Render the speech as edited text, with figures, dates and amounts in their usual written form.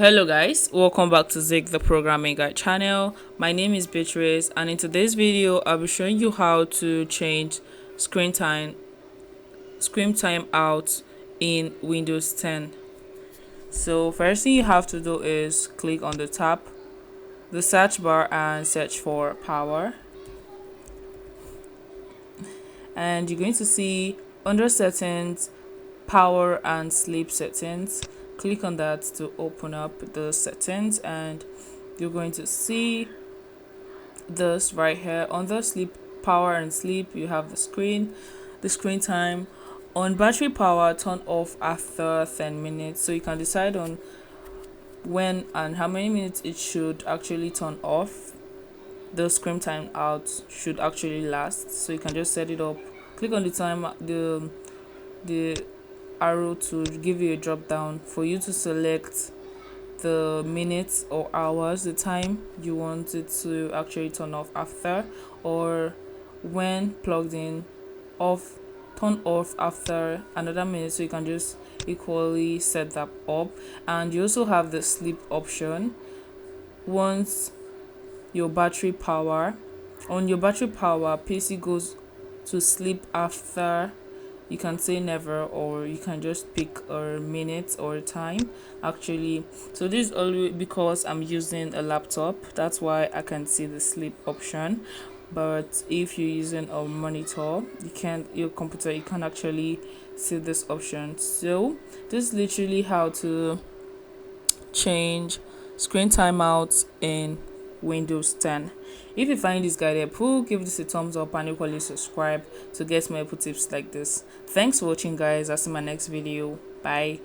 Hello guys, welcome back to Zig the Programming Guide channel. My name is Beatrice, and in today's video I'll be showing you how to change screen time out in Windows 10. So first thing you have to do is click on the search bar and search for power, and you're going to see under settings power and sleep settings. Click on that to open up the settings, and you're going to see this right here. On the sleep power and sleep, you have the screen time. On battery power, turn off after 10 minutes, so you can decide on when and how many minutes it should actually turn off. The screen time out should actually last, so you can just set it up. Click on the arrow to give you a drop down for you to select the minutes or hours, the time you want it to actually turn off after, or when plugged in, off, turn off after another minute, so you can just equally set that up. And you also have the sleep option. Once your battery power on your battery power, PC goes to sleep after, you can say never, or you can just pick a minute or time actually. So this is only because I'm using a laptop, that's why I can see the sleep option. But if you're using a monitor, your computer, you can actually see this option. So this is literally how to change screen timeout in Windows 10. If you find this guide helpful, give this a thumbs up and equally subscribe to get more helpful tips like this. Thanks for watching guys. I'll see you in my next video. Bye.